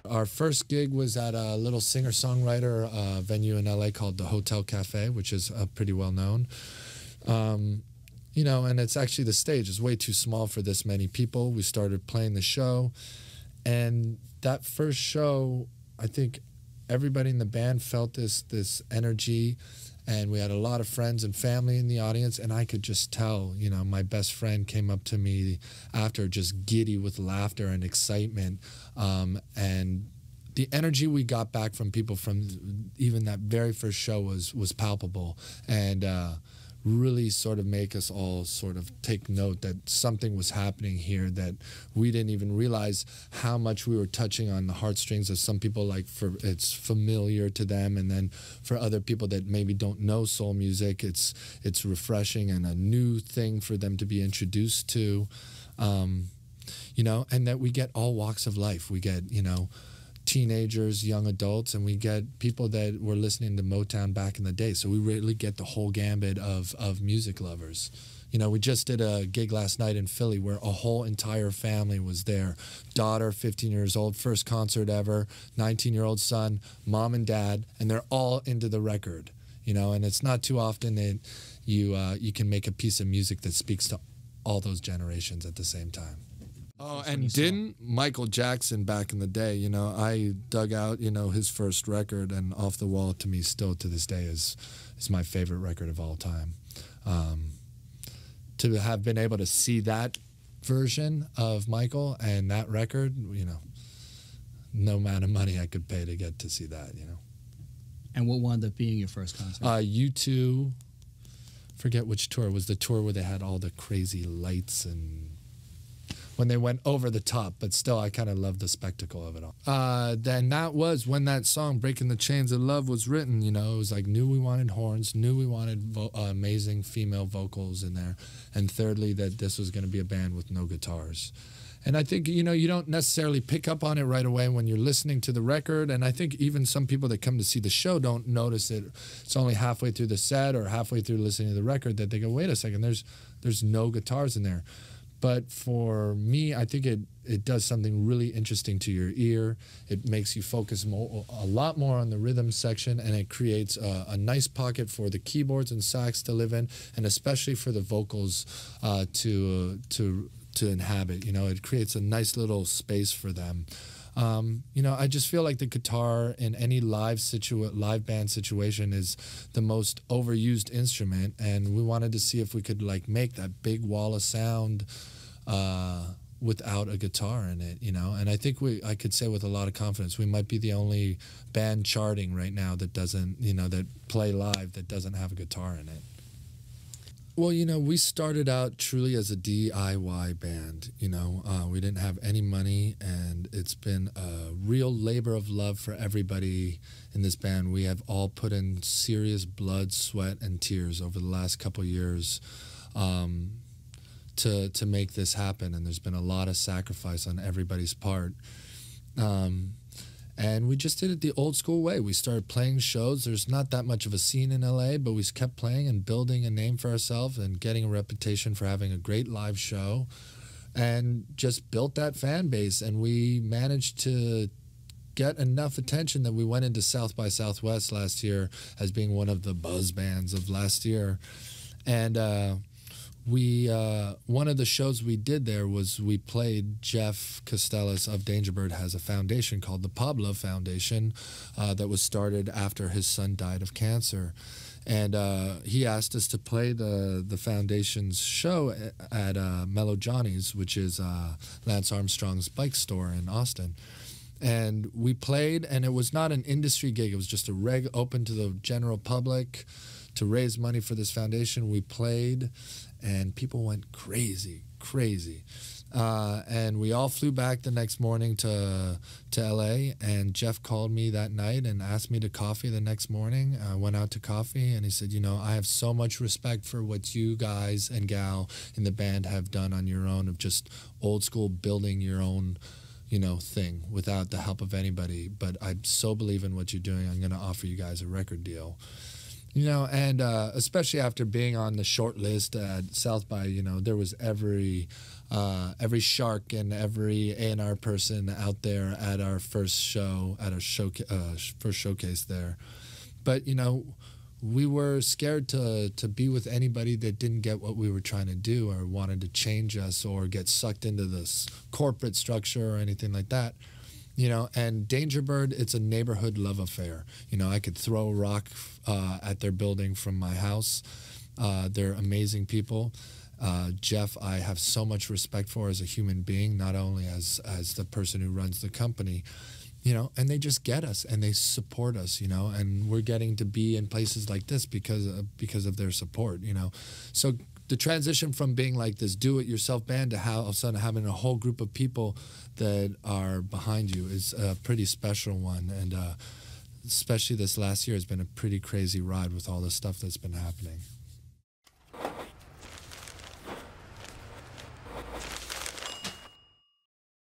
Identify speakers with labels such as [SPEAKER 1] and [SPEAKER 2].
[SPEAKER 1] Our first gig was at a little singer-songwriter venue in LA called the Hotel Cafe, which is pretty well known. You know, and it's actually, the stage is way too small for this many people. We started playing the show, and that first show, I think everybody in the band felt this energy, and we had a lot of friends and family in the audience, and I could just tell, you know, my best friend came up to me after just giddy with laughter and excitement, and the energy we got back from people from even that very first show was palpable, and really sort of make us all sort of take note that something was happening here, that we didn't even realize how much we were touching on the heartstrings of some people. Like, for it's familiar to them, and then for other people that maybe don't know soul music, it's refreshing and a new thing for them to be introduced to, you know, and that we get all walks of life. We get, you know, teenagers, young adults, and we get people that were listening to Motown back in the day. So we really get the whole gambit of music lovers. You know, we just did a gig last night in Philly where a whole entire family was there. Daughter, 15 years old, first concert ever, 19-year-old son, mom and dad, and they're all into the record. You know, and it's not too often that you can make a piece of music that speaks to all those generations at the same time. Oh, and didn't Michael Jackson back in the day, you know, I dug out, you know, his first record, and Off the Wall to me still to this day is my favorite record of all time. To have been able to see that version of Michael and that record, you know, no amount of money I could pay to get to see that, you know.
[SPEAKER 2] And what wound up being your first concert?
[SPEAKER 1] U2, forget which tour. It was the tour where they had all the crazy lights and when they went over the top, but still I kind of loved the spectacle of it all. Then that was when that song Breaking the Chains of Love was written. You know, it was like, knew we wanted horns, knew we wanted amazing female vocals in there, and thirdly that this was going to be a band with no guitars. And I think, you know, you don't necessarily pick up on it right away when you're listening to the record, and I think even some people that come to see the show don't notice it. It's only halfway through the set or halfway through listening to the record that they go, wait a second, there's no guitars in there. But for me, I think it does something really interesting to your ear. It makes you focus a lot more on the rhythm section, and it creates a nice pocket for the keyboards and sax to live in, and especially for the vocals to inhabit. You know, it creates a nice little space for them. You know, I just feel like the guitar in any live band situation is the most overused instrument, and we wanted to see if we could like make that big wall of sound without a guitar in it, you know. And I think I could say with a lot of confidence, we might be the only band charting right now that doesn't, you know, that play live that doesn't have a guitar in it. Well, you know, we started out truly as a DIY band, you know. We didn't have any money, and it's been a real labor of love for everybody in this band. We have all put in serious blood, sweat, and tears over the last couple of years to make this happen, and there's been a lot of sacrifice on everybody's part. And we just did it the old school way. We started playing shows. There's not that much of a scene in LA, but we kept playing and building a name for ourselves and getting a reputation for having a great live show, and just built that fan base. And we managed to get enough attention that we went into South by Southwest last year as being one of the buzz bands of last year. And one of the shows we did there was we played Jeff Costellas of Dangerbird has a foundation called the Pablo Foundation that was started after his son died of cancer. And he asked us to play the foundation's show at Mellow Johnny's, which is Lance Armstrong's bike store in Austin. And we played, and it was not an industry gig. It was just a open to the general public to raise money for this foundation. We played, and people went crazy. And we all flew back the next morning to LA, and Jeff called me that night and asked me to coffee the next morning. I went out to coffee, and he said, you know, I have so much respect for what you guys and gal in the band have done on your own, of just old school building your own, you know, thing without the help of anybody. But I so believe in what you're doing, I'm going to offer you guys a record deal. You know, and especially after being on the short list at South by, you know, there was every shark and every A&R person out there at our first show, at our first showcase there. But, you know, we were scared to be with anybody that didn't get what we were trying to do or wanted to change us or get sucked into this corporate structure or anything like that. You know, and Danger Bird, it's a neighborhood love affair. You know, I could throw a rock at their building from my house. They're amazing people. Jeff, I have so much respect for as a human being, not only as the person who runs the company, you know, and they just get us and they support us, you know, and we're getting to be in places like this because of their support, you know. So the transition from being like this do-it-yourself band to all of a sudden having a whole group of people that are behind you is a pretty special one. And especially this last year has been a pretty crazy ride with all the stuff that's been happening.